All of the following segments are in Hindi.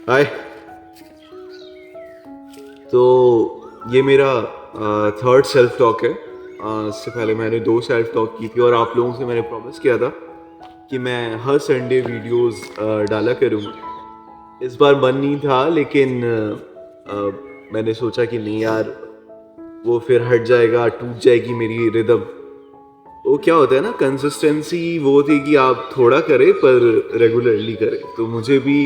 हाय। तो ये मेरा थर्ड सेल्फ टॉक है। इससे पहले मैंने 2 सेल्फ टॉक की थी और आप लोगों से मैंने प्रॉमिस किया था कि मैं हर संडे वीडियोस डाला करूँगा। इस बार मन नहीं था, लेकिन मैंने सोचा कि नहीं यार, वो फिर हट जाएगा, टूट जाएगी मेरी रिदम। वो क्या होता है ना, कंसिस्टेंसी वो होती है कि आप थोड़ा करें पर रेगुलरली करें। तो मुझे भी,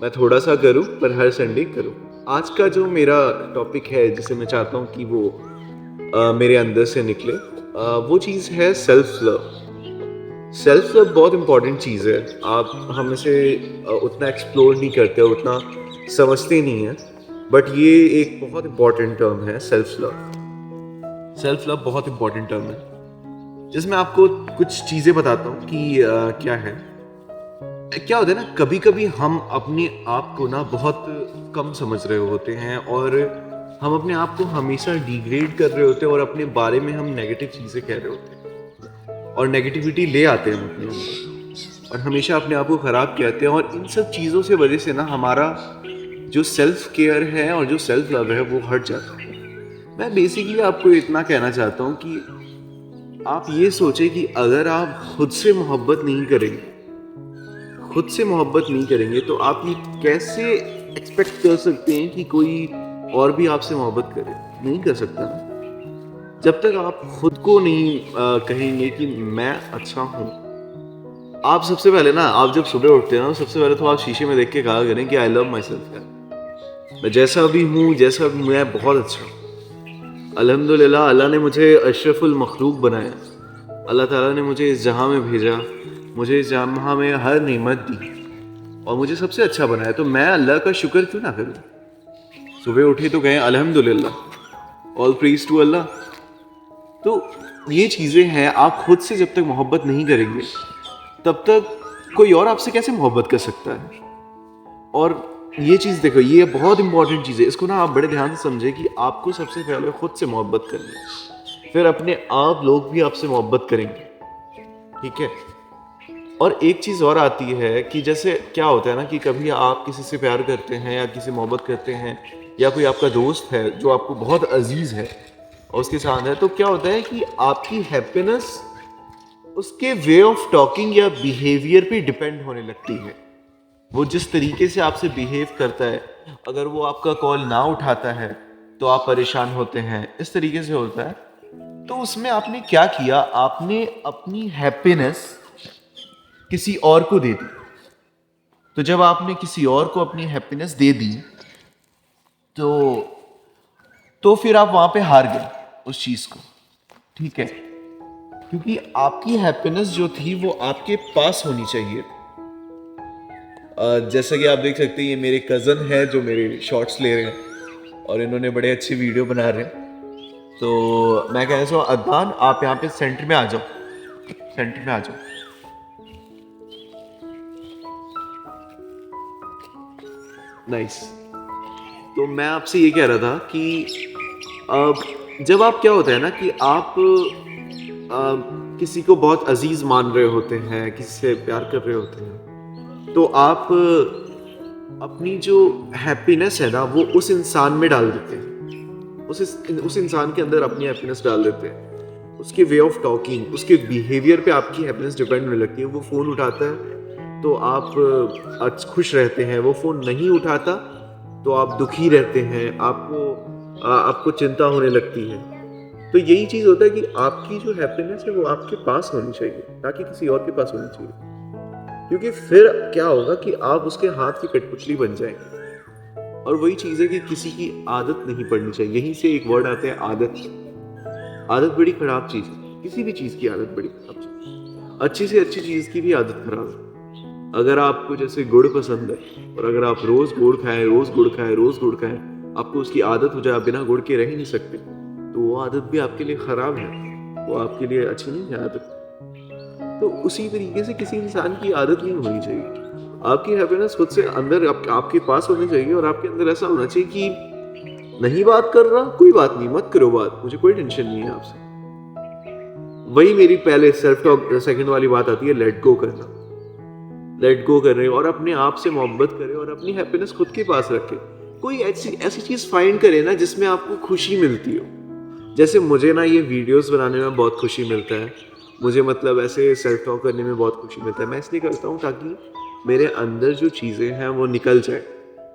मैं थोड़ा सा करूं पर हर संडे करूं। आज का जो मेरा टॉपिक है, जिसे मैं चाहता हूं कि वो मेरे अंदर से निकले, वो चीज़ है सेल्फ लव। सेल्फ लव बहुत इंपॉर्टेंट चीज़ है। आप हम इसे उतना एक्सप्लोर नहीं करते, उतना समझते नहीं हैं, बट ये एक बहुत इंपॉर्टेंट टर्म है सेल्फ लव। सेल्फ लव बहुत इंपॉर्टेंट टर्म है, जिसमें आपको कुछ चीज़ें बताता हूँ कि क्या है। क्या होता है ना, कभी कभी हम अपने आप को ना बहुत कम समझ रहे होते हैं और हम अपने आप को हमेशा डिग्रेड कर रहे होते हैं और अपने बारे में हम नेगेटिव चीज़ें कह रहे होते हैं और नेगेटिविटी ले आते हैं हम अपने अंदर और हमेशा अपने आप को ख़राब कहते हैं। और इन सब चीज़ों से वजह से ना हमारा जो सेल्फ केयर है और जो सेल्फ लव है वो हट जाता है। मैं बेसिकली आपको इतना कहना चाहता हूँ कि आप ये सोचें कि अगर आप खुद से मोहब्बत नहीं करेंगे, तो आप ये कैसे एक्सपेक्ट कर सकते हैं कि कोई और भी आपसे मोहब्बत करे? नहीं कर सकता ना। जब तक आप खुद को नहीं कहेंगे कि मैं अच्छा हूँ। आप सबसे पहले ना, आप जब सुबह उठते हैं ना, सबसे पहले तो आप शीशे में देख के कहा करें कि आई लव माई सेल्फ यार, मैं जैसा भी हूँ, जैसा भी मैं बहुत अच्छा हूँ। अल्हम्दुलिल्लाह, अल्लाह ने मुझे अशरफुल मखलूक बनाया। अल्लाह ताला ने मुझे इस जहाँ में भेजा, मुझे इस जहाँ में हर नेमत दी और मुझे सबसे अच्छा बनाया। तो मैं अल्लाह का शुक्र क्यों ना करूँ? सुबह उठे तो कहें अल्हम्दुलिल्लाह, ऑल प्रेज टू अल्लाह। तो ये चीज़ें हैं। आप खुद से जब तक मोहब्बत नहीं करेंगे, तब तक कोई और आपसे कैसे मोहब्बत कर सकता है? और ये चीज़ देखो, ये बहुत इंपॉर्टेंट चीज़ है। इसको ना आप बड़े ध्यान से समझें कि आपको सबसे पहले खुद से मोहब्बत करनी है, फिर अपने आप लोग भी आपसे मोहब्बत करेंगे। ठीक है। और एक चीज़ और आती है कि जैसे क्या होता है ना कि कभी आप किसी से प्यार करते हैं या किसी मोहब्बत करते हैं, या कोई आपका दोस्त है जो आपको बहुत अजीज है और उसके साथ है, तो क्या होता है कि आपकी हैप्पीनेस उसके वे ऑफ टॉकिंग या बिहेवियर पे डिपेंड होने लगती है। वो जिस तरीके से आपसे बिहेव करता है, अगर वो आपका कॉल ना उठाता है तो आप परेशान होते हैं, इस तरीके से होता है। तो उसमें आपने क्या किया? आपने अपनी हैप्पीनेस किसी और को दे दी। तो जब आपने किसी और को अपनी हैप्पीनेस दे दी, तो फिर आप वहां पे हार गए उस चीज को। ठीक है। क्योंकि आपकी हैप्पीनेस जो थी वो आपके पास होनी चाहिए। जैसा कि आप देख सकते हैं, ये मेरे कज़न है जो मेरे शॉर्ट्स ले रहे हैं और इन्होंने बड़े अच्छी वीडियो बना रहे हैं। तो मैं कह रहा हूँ, अदनान आप यहाँ पे सेंटर में आ जाओ, सेंटर में आ जाओ। नाइस। तो मैं आपसे ये कह रहा था कि अब जब आप, क्या होता है ना कि आप किसी को बहुत अजीज मान रहे होते हैं, किसी से प्यार कर रहे होते हैं, तो आप अपनी जो हैप्पीनेस है ना वो उस इंसान में डाल देते हैं। उस इंसान के अंदर अपनी हैप्पीनेस डाल देते हैं। उसके वे ऑफ टॉकिंग, उसके बिहेवियर पे आपकी हैप्पीनेस डिपेंड होने लगती है। वो फ़ोन उठाता है तो आप खुश रहते हैं, वो फ़ोन नहीं उठाता तो आप दुखी रहते हैं, आपको चिंता होने लगती है। तो यही चीज़ होता है कि आपकी जो हैप्पीनेस है वो आपके पास होनी चाहिए, ना कि किसी और के पास होनी चाहिए। क्योंकि फिर क्या होगा कि आप उसके हाथ की कठपुतली बन जाएंगे। और वही चीज़ है कि किसी की आदत नहीं पड़नी चाहिए। यहीं से एक वर्ड आता है, आदत। आदत बड़ी खराब चीज़ है। किसी भी चीज़ की आदत बड़ी खराब चीज़ है। अच्छी से अच्छी चीज़ की भी आदत खराब है। अगर आपको जैसे गुड़ पसंद है और अगर आप रोज़ गुड़ खाएं, आपको उसकी आदत हो जाए, आप बिना गुड़ के रह ही नहीं सकते, तो वो आदत भी आपके लिए ख़राब है, वो आपके लिए अच्छी नहीं है आदत। तो उसी तरीके से किसी इंसान की आदत नहीं होनी चाहिए। आपकी हैप्पीनेस खुद से अंदर आपके पास होनी चाहिए और आपके अंदर ऐसा होना चाहिए कि नहीं बात कर रहा, कोई बात नहीं, मत करो बात, मुझे कोई टेंशन नहीं है आपसे। वही मेरी पहले सेल्फ टॉक सेकंड वाली बात आती है, लेट गो करना। लेट गो करें और अपने आप से मोहब्बत करें और अपनी हैप्पीनेस खुद के पास रखें। कोई ऐसी ऐसी चीज़ फाइंड करें ना जिसमें आपको खुशी मिलती हो। जैसे मुझे ना ये वीडियोस बनाने में बहुत खुशी मिलता है, मुझे मतलब ऐसे सेल्फ टॉक करने में बहुत खुशी मिलता है। मैं इसलिए करता हूँ ताकि मेरे अंदर जो चीज़ें हैं वो निकल जाए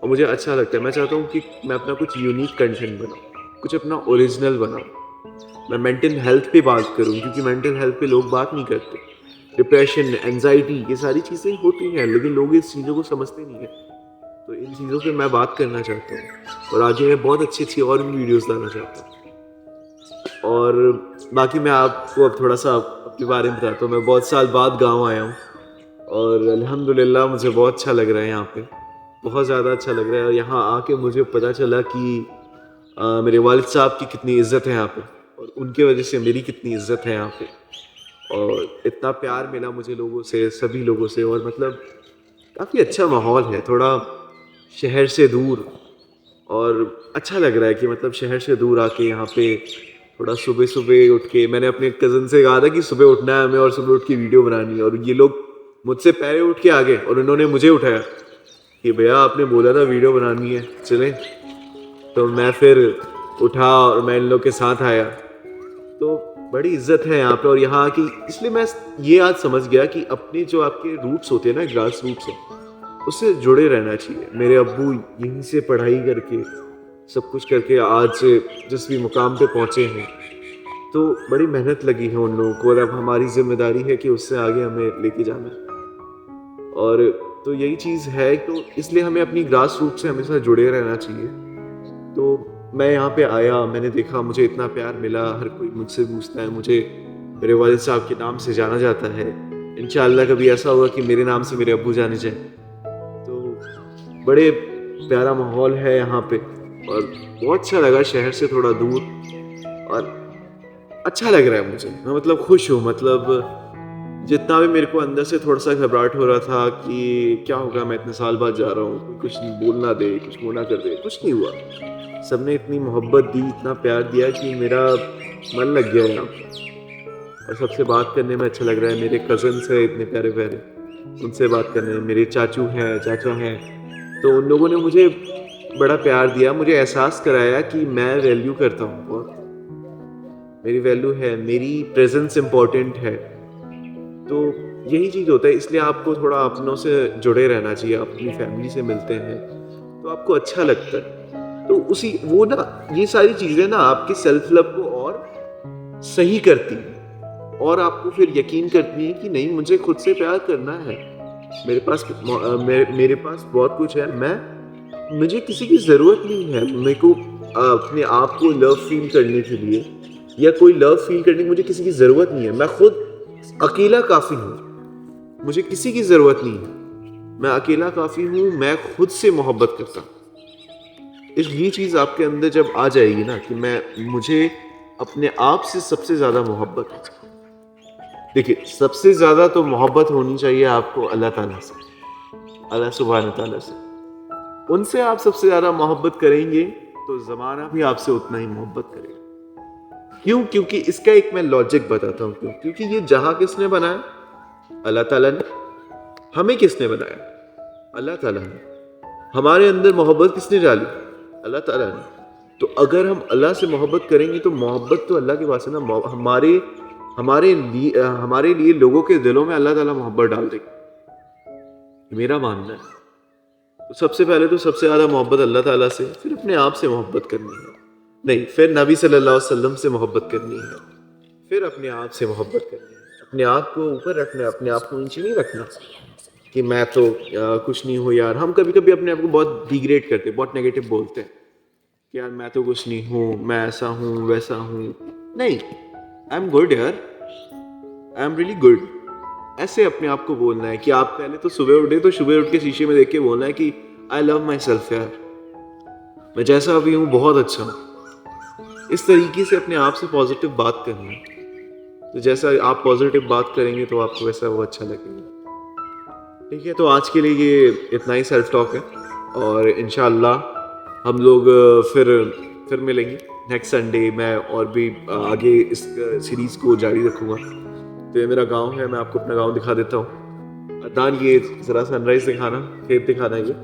और मुझे अच्छा लगता है। मैं चाहता हूँ कि मैं अपना कुछ यूनिक कंटेंट बनाऊँ, कुछ अपना ओरिजिनल बनाऊँ। मैं मेंटल हेल्थ पे बात करूँ क्योंकि मेंटल हेल्थ पे लोग बात नहीं करते। डिप्रेशन, एंजाइटी ये सारी चीज़ें होती हैं लेकिन लोग इस चीज़ों को समझते नहीं हैं। तो इन चीज़ों पे मैं बात करना चाहता हूँ और आगे मैं बहुत अच्छी-अच्छी और भी वीडियोज़ लाना चाहता हूँ। और बाकी मैं आपको अब थोड़ा-सा अपने बारे में बताता हूँ। मैं बहुत साल बाद गाँव आया हूँ और अल्हम्दुलिल्लाह मुझे बहुत अच्छा लग रहा है यहाँ पे। बहुत ज़्यादा अच्छा लग रहा है और यहाँ आके मुझे पता चला कि मेरे वालिद साहब की कितनी इज़्ज़त है यहाँ पे और उनकी वज़ह से मेरी कितनी इज़्ज़त है यहाँ पे। और इतना प्यार मिला मुझे लोगों से, सभी लोगों से और मतलब काफ़ी अच्छा माहौल है, थोड़ा शहर से दूर और अच्छा लग रहा है कि मतलब शहर से दूर आके यहाँ पे थोड़ा सुबह-सुबह उठ के मैंने अपने कज़न से कहा था कि सुबह उठना है हमें और सुबह उठ के वीडियो बनानी है और ये लोग मुझसे पहले उठ के आ गए और उन्होंने मुझे उठाया कि भैया आपने बोला था वीडियो बनानी है, चलें? तो मैं फिर उठा और मैं इन लोग के साथ आया। तो बड़ी इज्जत है यहाँ पे और यहाँ की इसलिए मैं ये आज समझ गया कि अपने जो आपके रूट्स होते हैं ना ग्रास रूट्स है उससे जुड़े रहना चाहिए। मेरे अब्बू यहीं से पढ़ाई करके सब कुछ करके आज जिस भी मुकाम पे पहुँचे हैं तो बड़ी मेहनत लगी है उन लोगों को और अब हमारी जिम्मेदारी है कि उससे आगे हमें लेके जाना है। और तो यही चीज़ है तो इसलिए हमें अपनी ग्रास रूट से हमेशा जुड़े रहना चाहिए। तो मैं यहाँ पे आया, मैंने देखा मुझे इतना प्यार मिला, हर कोई मुझसे पूछता है, मुझे मेरे वालिद साहब के नाम से जाना जाता है। इंशाअल्लाह कभी ऐसा होगा कि मेरे नाम से मेरे अब्बू जाने जाएँ। तो बड़े प्यारा माहौल है यहाँ पे और बहुत अच्छा लगा शहर से थोड़ा दूर और अच्छा लग रहा है मुझे। मैं मतलब खुश हूँ मतलब जितना भी मेरे को अंदर से थोड़ा-सा घबराहट हो रहा था कि क्या होगा मैं इतने साल बाद जा रहा हूँ, कोई कुछ नहीं बोल ना दे, कुछ वो ना कर दे, कुछ नहीं हुआ। सबने इतनी मोहब्बत दी, इतना प्यार दिया कि मेरा मन लग गया यहाँ पे और सबसे बात करने में अच्छा लग रहा है। मेरे कज़िन्स हैं इतने प्यारे-प्यारे, उनसे बात करने में मेरे चाचू हैं, चाचा हैं, तो उन लोगों ने मुझे बड़ा प्यार दिया, मुझे एहसास कराया कि मैं वैल्यू करता हूँ बहुत। मेरी वैल्यू है, मेरी प्रेज़ेंस इम्पोर्टेंट है। तो यही चीज़ होता है इसलिए आपको थोड़ा अपनों से जुड़े रहना चाहिए, अपनी फैमिली से मिलते हैं, तो आपको अच्छा लगता है। तो उसी वो ना ये सारी चीज़ें ना आपके सेल्फ लव को और सही करती हैं और आपको फिर यकीन करती हैं कि नहीं मुझे खुद से प्यार करना है। मेरे पास बहुत कुछ है, मुझे किसी की ज़रूरत नहीं है। मेरे को अपने आप को लव फ़ील करने के लिए या कोई लव फ़ील करने की मुझे किसी की ज़रूरत नहीं है। मैं खुद अकेला काफ़ी हूँ। मुझे किसी की ज़रूरत नहीं है। मैं अकेला काफ़ी हूँ, मैं खुद से मोहब्बत करता हूँ। ये चीज़ आपके अंदर जब आ जाएगी ना कि मुझे अपने आप से सबसे ज़्यादा मोहब्बत है। देखिए, सबसे ज़्यादा तो मोहब्बत होनी चाहिए आपको अल्लाह ताला से, अल्लाह सुब्हान ताला से। उनसे आप सबसे ज़्यादा मोहब्बत करेंगे, तो ज़माना भी आपसे उतना ही मोहब्बत करेगा। क्यों? क्योंकि इसका एक मैं लॉजिक बताता हूँ क्यों? क्योंकि ये जहाँ किसने बनाया? अल्लाह ताला ने। हमें किसने बनाया? अल्लाह ताला ने। हमारे अंदर मोहब्बत किसने डाली? अल्लाह ताला ने। तो अगर हम अल्लाह से मोहब्बत करेंगे तो मोहब्बत तो अल्लाह के पास है ना। हमारे लिए लोगों के दिलों में अल्लाह ताला मोहब्बत डाल देगा। मेरा मानना है। तो सबसे पहले तो सबसे ज़्यादा मोहब्बत अल्लाह ताला से, फिर अपने आप से मोहब्बत करनी है। नहीं, फिर नबी सल्लल्लाहु अलैहि वसल्लम से मोहब्बत करनी है, फिर अपने आप से मोहब्बत करनी है। अपने आप को ऊपर रखना है, अपने आप को नीचे नहीं रखना कि मैं तो कुछ नहीं हूँ यार। हम कभी-कभी अपने आप को बहुत डिग्रेड करते हैं, बहुत नेगेटिव बोलते हैं कि यार मैं तो कुछ नहीं हूँ, मैं ऐसा हूँ, वैसा हूँ। नहीं, आई एम गुड यार, आई एम रियली गुड। ऐसे अपने आप को बोलना है कि आप पहले तो सुबह उठे तो सुबह उठ के शीशे में देख के बोलना है कि आई लव माई सेल्फ यार, मैं जैसा अभी हूँ बहुत अच्छा हूँ। इस तरीके से अपने आप से पॉजिटिव बात करनी है। तो जैसा आप पॉजिटिव बात करेंगे तो आपको वैसा वो अच्छा लगेगा। ठीक है, तो आज के लिए ये इतना ही सेल्फ टॉक है और इंशाअल्लाह हम लोग फिर मिलेंगे नेक्स्ट संडे। मैं और भी आगे इस सीरीज़ को जारी रखूँगा। तो ये मेरा गांव है, मैं आपको अपना गांव दिखा देता हूँ। अदनान ये जरा सनराइज दिखाना, खेत दिखाना ये।